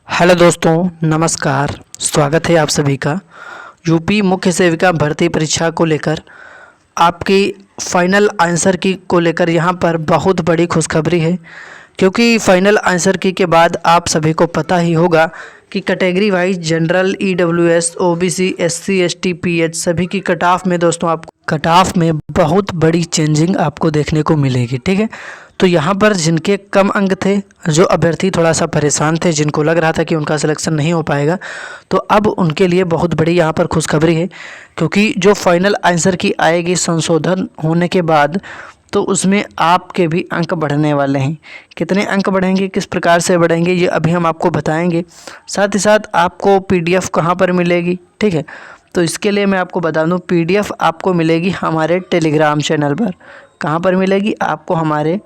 Hello दोस्तों, नमस्कार। स्वागत है आप सभी का। यूपी मुख्य सेविका भर्ती परीक्षा को लेकर आपकी फाइनल आंसर की को लेकर यहाँ पर बहुत बड़ी खुशखबरी है, क्योंकि फाइनल आंसर की के बाद आप सभी को पता ही होगा कि category wise general, EWS, OBC, SC, ST, pH सभी की कट ऑफ में दोस्तों आपको कट ऑफ में बहुत बड़ी चेंजिंग आपको देखने को मिलेगी। ठीक है, तो यहाँ पर जिनके कम अंक थे, जो अभ्यर्थी थोड़ा सा परेशान थे, जिनको लग रहा था कि उनका सिलेक्शन नहीं हो पाएगा, तो अब उनके लिए बहुत बड़ी यहाँ पर खुशखबरी है, क्योंकि जो फाइनल आंसर की आएगी संशोधन होने के बाद, तो उसमें आपके भी अंक बढ़ने वाले हैं। कितने अंक बढ़ेंगे, किस प्रकार से बढ़ेंगे, ये अभी हम आपको बताएंगे। साथ ही साथ आपको पीडीएफ कहाँ पर मिलेगी, ठीक है, तो इसके लिए मैं आपको बता दूं, पीडीएफ आपको मिलेगी हमारे टेलीग्राम चैनल पर। कहाँ पर मिलेगी? आपको हमारे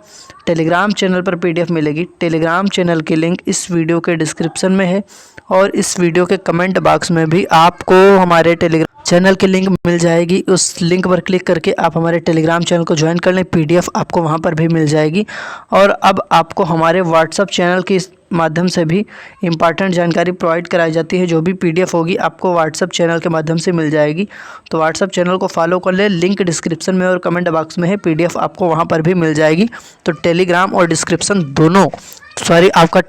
टेलीग्राम चैनल पर पीडीएफ मिलेगी। टेलीग्राम चैनल की लिंक इस वीडियो के डिस्क्रिप्शन में है, और इस वीडियो के कमेंट बॉक्स में भी आपको हमारे टेलीग्राम चैनल की लिंक मिल जाएगी। उस लिंक पर क्लिक करके आप हमारे टेलीग्राम चैनल को ज्वाइन कर लें, पीडीएफ आपको वहां पर भी मिल जाएगी। और अब आपको हमारे व्हाट्सएप चैनल के माध्यम से भी इम्पॉर्टेंट जानकारी प्रोवाइड कराई जाती है। जो भी पीडीएफ होगी आपको व्हाट्सएप चैनल के माध्यम से मिल जाएगी, तो व्हाट्सएप चैनल को फॉलो कर ले। लिंक डिस्क्रिप्शन में और कमेंट बॉक्स में है, पीडीएफ आपको वहां पर भी मिल जाएगी। तो टेलीग्राम और डिस्क्रिप्शन दोनों, सॉरी, आपका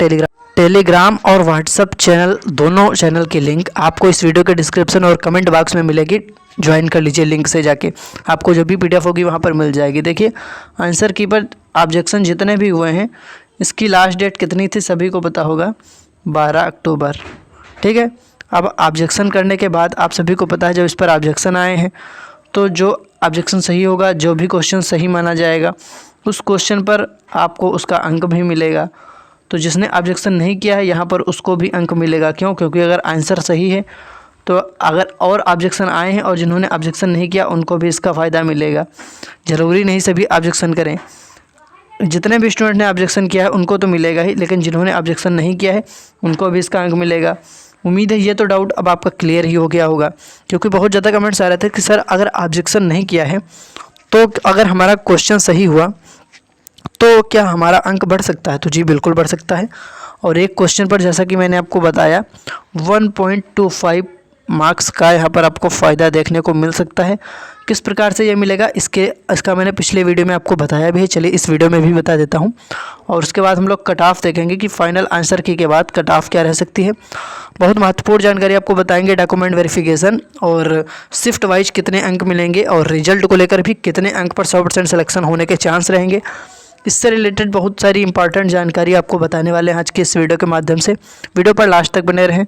टेलीग्राम और व्हाट्सएप चैनल दोनों चैनल की लिंक आपको इस वीडियो के डिस्क्रिप्शन और कमेंट बॉक्स में मिलेगी। ज्वाइन कर लीजिए लिंक से जाके, आपको जो भी पीडीएफ होगी वहाँ पर मिल जाएगी। देखिए, आंसर की पर ऑब्जेक्शन जितने भी हुए हैं, इसकी लास्ट डेट कितनी थी सभी को पता होगा, 12 अक्टूबर। ठीक है, अब ऑब्जेक्शन करने के बाद आप सभी को पता है, जब इस पर ऑब्जेक्शन आए हैं तो जो ऑब्जेक्शन सही होगा, जो भी क्वेश्चन सही माना जाएगा, उस क्वेश्चन पर आपको उसका अंक भी मिलेगा। तो जिसने ऑब्जेक्शन नहीं किया है यहाँ पर उसको भी अंक मिलेगा। क्यों? क्योंकि अगर आंसर सही है तो अगर और ऑब्जेक्शन आए हैं और जिन्होंने ऑब्जेक्शन नहीं किया उनको भी इसका फ़ायदा मिलेगा। ज़रूरी नहीं सभी ऑब्जेक्शन करें, जितने भी स्टूडेंट ने ऑब्जेक्शन किया है उनको तो मिलेगा ही, लेकिन जिन्होंने ऑब्जेक्शन नहीं किया है उनको भी इसका अंक मिलेगा। उम्मीद है ये तो डाउट अब आपका क्लियर ही हो गया होगा, क्योंकि बहुत ज़्यादा कमेंट्स आ रहे थे कि सर अगर ऑब्जेक्शन नहीं किया है तो अगर हमारा क्वेश्चन सही हुआ तो क्या हमारा अंक बढ़ सकता है? तो जी बिल्कुल बढ़ सकता है। और एक क्वेश्चन पर जैसा कि मैंने आपको बताया 1.25 मार्क्स का यहाँ पर आपको फ़ायदा देखने को मिल सकता है। किस प्रकार से ये मिलेगा इसका मैंने पिछले वीडियो में आपको बताया भी है, चलिए इस वीडियो में भी बता देता हूँ। और उसके बाद हम लोग कट ऑफ देखेंगे कि फाइनल आंसर की के बाद कट ऑफ क्या रह सकती है। बहुत महत्वपूर्ण जानकारी आपको बताएंगे, डॉक्यूमेंट वेरिफिकेशन और शिफ्ट वाइज कितने अंक मिलेंगे, और रिजल्ट को लेकर भी कितने अंक पर 100% सिलेक्शन होने के चांस रहेंगे। इससे रिलेटेड बहुत सारी इंपॉर्टेंट जानकारी आपको बताने वाले हैं आज के इस वीडियो के माध्यम से। वीडियो पर लास्ट तक बने रहें।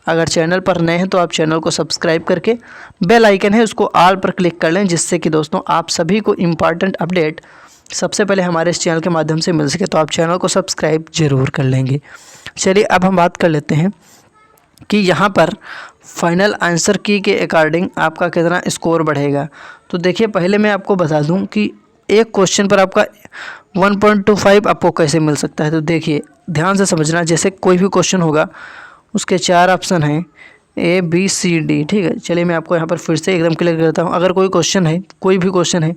अगर चैनल पर नए हैं तो आप चैनल को सब्सक्राइब करके बेल आइकन है उसको ऑल पर क्लिक कर लें, जिससे कि दोस्तों आप सभी को इम्पॉर्टेंट अपडेट सबसे पहले हमारे इस चैनल के माध्यम से मिल सके। तो आप चैनल को सब्सक्राइब जरूर कर लेंगे। चलिए अब हम बात कर लेते हैं कि यहाँ पर फाइनल आंसर की के अकॉर्डिंग आपका कितना स्कोर बढ़ेगा। तो देखिए, पहले मैं आपको बता दूँ कि एक क्वेश्चन पर आपका 1.25 आपको कैसे मिल सकता है। तो देखिए, ध्यान से समझना। जैसे कोई भी क्वेश्चन होगा, उसके 4 ऑप्शन हैं, ए बी सी डी। ठीक है, चलिए मैं आपको यहाँ पर फिर से एकदम क्लियर करता हूँ। अगर कोई क्वेश्चन है, कोई भी क्वेश्चन है,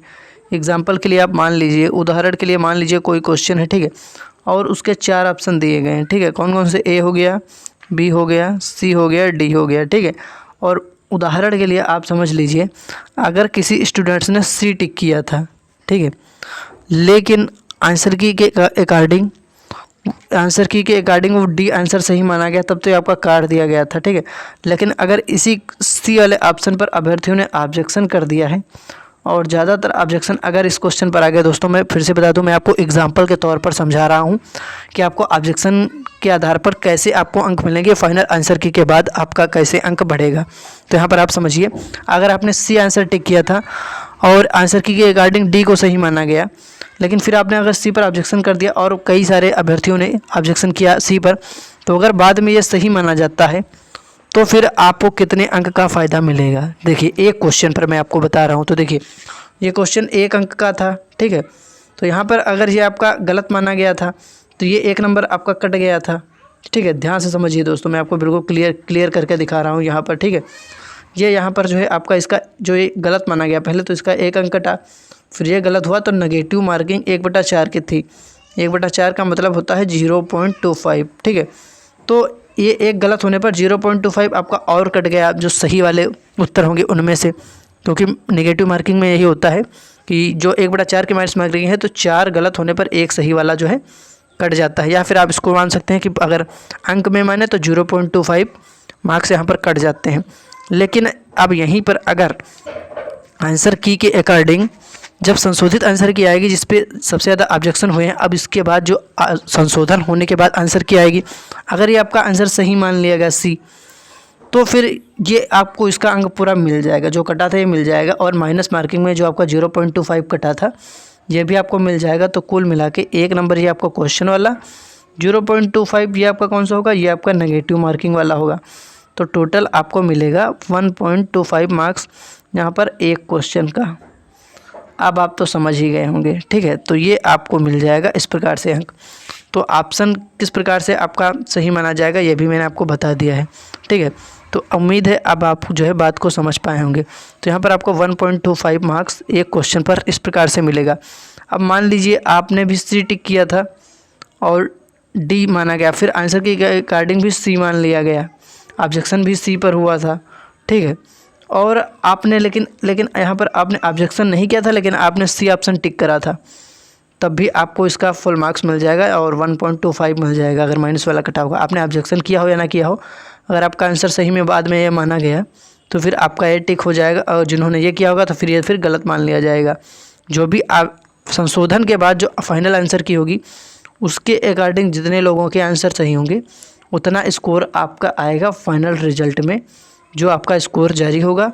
एग्जाम्पल के लिए आप मान लीजिए, उदाहरण के लिए मान लीजिए कोई क्वेश्चन है, ठीक है, और उसके 4 ऑप्शन दिए गए हैं। ठीक है, कौन कौन से? ए हो गया, बी हो गया, सी हो गया, डी हो गया। ठीक है, और उदाहरण के लिए आप समझ लीजिए, अगर किसी स्टूडेंट्स ने सी टिक किया था, ठीक है, लेकिन आंसर की के अकॉर्डिंग वो डी आंसर सही माना गया, तब तो ये आपका काट दिया गया था। ठीक है, लेकिन अगर इसी सी वाले ऑप्शन पर अभ्यर्थियों ने ऑब्जेक्शन कर दिया है, और ज़्यादातर ऑब्जेक्शन अगर इस क्वेश्चन पर आ गया, दोस्तों मैं फिर से बता दूं, मैं आपको एग्जांपल के तौर पर समझा रहा हूं कि आपको ऑब्जेक्शन के आधार पर कैसे आपको अंक मिलेंगे, फाइनल आंसर की के बाद आपका कैसे अंक बढ़ेगा। तो यहाँ पर आप समझिए, अगर आपने सी आंसर टिक किया था और आंसर की के अकॉर्डिंग डी को सही माना गया, लेकिन फिर आपने अगर सी पर ऑब्जेक्शन कर दिया और कई सारे अभ्यर्थियों ने ऑब्जेक्शन किया सी पर, तो अगर बाद में ये सही माना जाता है तो फिर आपको कितने अंक का फ़ायदा मिलेगा। देखिए, एक क्वेश्चन पर मैं आपको बता रहा हूँ। तो देखिए, ये क्वेश्चन 1 अंक का था, ठीक है, तो यहाँ पर अगर ये आपका गलत माना गया था तो ये 1 नंबर आपका कट गया था। ठीक है, ध्यान से समझिए दोस्तों, मैं आपको बिल्कुल क्लियर करके दिखा रहा हूँ यहाँ पर। ठीक है, ये यहाँ पर जो है आपका इसका जो ये गलत माना गया, पहले तो इसका 1 अंक कटा, फिर ये गलत हुआ तो नेगेटिव मार्किंग 1/4 की थी। 1/4 का मतलब होता है 0.25। ठीक है, तो ये एक गलत होने पर 0.25 आपका और कट गया, जो सही वाले उत्तर होंगे उनमें से, क्योंकि नेगेटिव मार्किंग में यही होता है कि जो 1/4 की माइनस मार्किंग है तो 4 गलत होने पर एक सही वाला जो है कट जाता है। या फिर आप इसको मान सकते हैं कि अगर अंक में माने तो 0.25 मार्क्स यहाँ पर कट जाते हैं। लेकिन अब यहीं पर अगर आंसर की के अकॉर्डिंग जब संशोधित आंसर की आएगी जिस पे सबसे ज़्यादा ऑब्जेक्शन हुए हैं, अब इसके बाद जो संशोधन होने के बाद आंसर की आएगी, अगर ये आपका आंसर सही मान लिया गया सी, तो फिर ये आपको इसका अंक पूरा मिल जाएगा, जो कटा था ये मिल जाएगा। और माइनस मार्किंग में जो आपका 0.25 कटा था ये भी आपको मिल जाएगा। तो कुल मिला के 1 नंबर ये आपका क्वेश्चन वाला, 0.25 ये आपका कौन सा होगा, ये आपका नेगेटिव मार्किंग वाला होगा। तो टोटल आपको मिलेगा 1.25 मार्क्स यहाँ पर एक क्वेश्चन का। अब आप तो समझ ही गए होंगे, ठीक है। तो ये आपको मिल जाएगा इस प्रकार से अंक। तो ऑप्शन किस प्रकार से आपका सही माना जाएगा ये भी मैंने आपको बता दिया है, ठीक है। तो उम्मीद है अब आप जो है बात को समझ पाए होंगे। तो यहाँ पर आपको 1.25 मार्क्स एक क्वेश्चन पर इस प्रकार से मिलेगा। अब मान लीजिए आपने भी सी टिक किया था और डी माना गया, फिर आंसर के अकॉर्डिंग भी सी मान लिया गया, ऑब्जेक्शन भी सी पर हुआ था, ठीक है। और आपने लेकिन यहाँ पर आपने ऑब्जेक्शन नहीं किया था, लेकिन आपने सी ऑप्शन टिक करा था, तब भी आपको इसका फुल मार्क्स मिल जाएगा और 1.25 मिल जाएगा अगर माइनस वाला कटा होगा। आपने ऑब्जेक्शन किया हो या ना किया हो, अगर आपका आंसर सही में बाद में ये माना गया तो फिर आपका ये टिक हो जाएगा, और जिन्होंने ये किया होगा तो फिर ये फिर गलत मान लिया जाएगा। जो भी आप संशोधन के बाद जो फाइनल आंसर की होगी उसके अकॉर्डिंग जितने लोगों के आंसर सही होंगे उतना स्कोर आपका आएगा फाइनल रिजल्ट में, जो आपका स्कोर जारी होगा।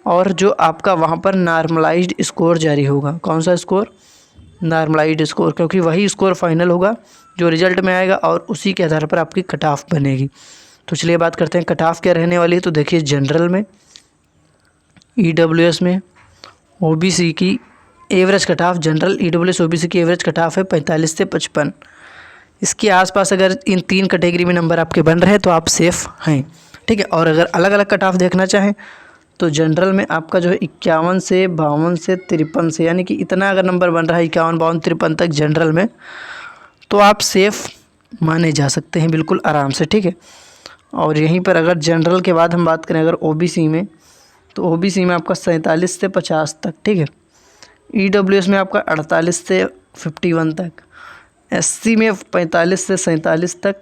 और जो आपका वहाँ पर नॉर्मलाइज्ड स्कोर जारी होगा। कौन सा स्कोर? नॉर्मलाइज्ड स्कोर, क्योंकि वही स्कोर फाइनल होगा जो रिजल्ट में आएगा और उसी के आधार पर आपकी कट ऑफ बनेगी। तो चलिए बात करते हैं कट ऑफ क्या रहने वाली है। तो देखिए जनरल में, EWS में, OBC की average cut off, general EWS OBC की एवरेज कट ऑफ है 45 से 55। इसके आसपास अगर इन 3 कैटेगरी में नंबर आपके बन रहे हैं तो आप सेफ़ हैं, ठीक है। और अगर अलग अलग कट ऑफ देखना चाहें तो जनरल में आपका जो है 51 से 52 से 53 से, यानी कि इतना अगर नंबर बन रहा है 51, 52, 53 तक जनरल में, तो आप सेफ़ माने जा सकते हैं बिल्कुल आराम से, ठीक है। और यहीं पर अगर जनरल के बाद हम बात करें अगर OBC में, तो OBC में आपका 47 से 50 तक, ठीक है। EWS में आपका 48 से 51 तक, SC में 45 से 47 तक,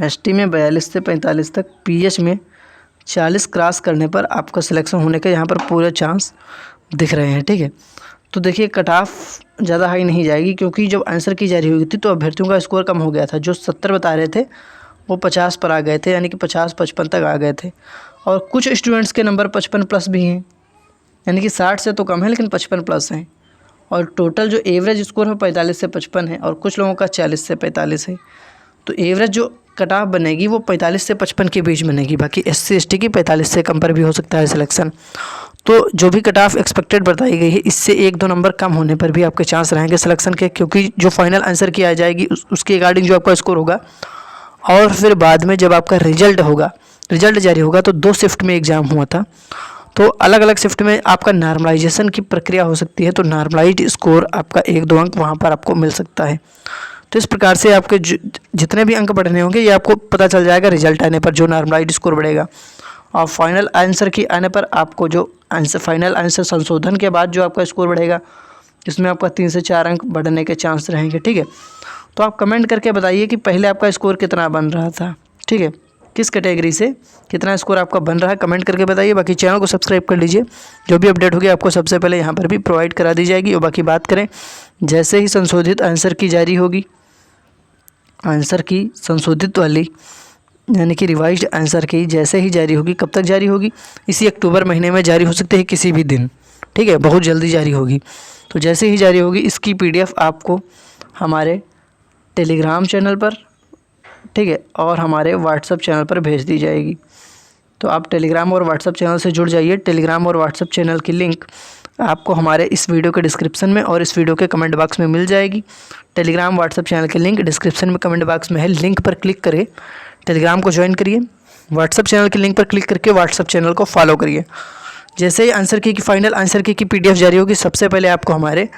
ST में 42 से 45 तक, PH में 40 क्रॉस करने पर आपका सिलेक्शन होने के यहाँ पर पूरे चांस दिख रहे हैं, ठीक है। तो देखिए कट ऑफ ज़्यादा हाई नहीं जाएगी, क्योंकि जब आंसर की जारी हुई थी तो अभ्यर्थियों का स्कोर कम हो गया था। जो 70 बता रहे थे वो 50 पर आ गए थे, यानी कि 50-55 तक आ गए थे। और कुछ स्टूडेंट्स के नंबर 55 प्लस भी हैं, यानी कि 60 से तो कम है लेकिन 55 प्लस हैं। और टोटल जो एवरेज स्कोर है 45 से 55 है, और कुछ लोगों का 40 से 45 है। तो एवरेज जो कट ऑफ बनेगी वो 45 से 55 के बीच बनेगी। बाकी SC ST की 45 से कम पर भी हो सकता है सिलेक्शन। तो जो भी कट ऑफ एक्सपेक्टेड बताई गई है, इससे 1-2 नंबर कम होने पर भी आपके चांस रहेंगे सिलेक्शन के, क्योंकि जो फाइनल आंसर की आ जाएगी उसके अकॉर्डिंग जो आपका स्कोर होगा। और फिर बाद में जब आपका रिजल्ट जारी होगा तो 2 शिफ्ट में एग्ज़ाम हुआ था, तो अलग अलग शिफ्ट में आपका नॉर्मलाइजेशन की प्रक्रिया हो सकती है। तो नॉर्मलाइज्ड स्कोर आपका 1-2 अंक वहाँ पर आपको मिल सकता है। तो इस प्रकार से आपके जितने भी अंक बढ़ने होंगे ये आपको पता चल जाएगा रिजल्ट आने पर, जो नॉर्मलाइज्ड स्कोर बढ़ेगा। और फाइनल आंसर की आने पर आपको जो आंसर फाइनल आंसर संशोधन के बाद जो आपका स्कोर बढ़ेगा, जिसमें आपका 3 से 4 अंक बढ़ने के चांस रहेंगे, ठीक है। तो आप कमेंट करके बताइए कि पहले आपका स्कोर कितना बन रहा था, ठीक है, किस कैटेगरी से कितना स्कोर आपका बन रहा है, कमेंट करके बताइए। बाकी चैनल को सब्सक्राइब कर लीजिए, जो भी अपडेट होगी आपको सबसे पहले यहाँ पर भी प्रोवाइड करा दी जाएगी। और बाकी बात करें, जैसे ही संशोधित आंसर की जारी होगी, आंसर की संशोधित वाली यानी कि रिवाइज्ड आंसर की जैसे ही जारी होगी, कब तक जारी होगी, इसी अक्टूबर महीने में जारी हो सकती है किसी भी दिन, ठीक है, बहुत जल्दी जारी होगी। तो जैसे ही जारी होगी इसकी PDF आपको हमारे टेलीग्राम चैनल पर, ठीक है, और हमारे व्हाट्सएप चैनल पर भेज दी जाएगी। तो आप टेलीग्राम और व्हाट्सएप चैनल से जुड़ जाइए। टेलीग्राम और व्हाट्सएप चैनल की लिंक आपको हमारे इस वीडियो के डिस्क्रिप्शन में और इस वीडियो के कमेंट बॉक्स में मिल जाएगी। टेलीग्राम व्हाट्सएप चैनल की लिंक डिस्क्रिप्शन में कमेंट बॉक्स में है, लिंक पर क्लिक करिए, टेलीग्राम को ज्वाइन करिए, व्हाट्सएप चैनल की लिंक पर क्लिक करके व्हाट्सएप चैनल को फॉलो करिए। जैसे ही आंसर की फाइनल आंसर की PDF जारी होगी, सबसे पहले आपको हमारे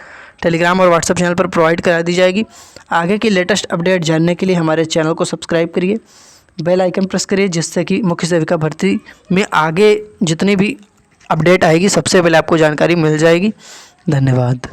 टेलीग्राम और व्हाट्सएप चैनल पर प्रोवाइड करा दी जाएगी। आगे की लेटेस्ट अपडेट जानने के लिए हमारे चैनल को सब्सक्राइब करिए, बेल आइकन प्रेस करिए, जिससे कि मुख्य सेविका भर्ती में आगे जितनी भी अपडेट आएगी सबसे पहले आपको जानकारी मिल जाएगी। धन्यवाद।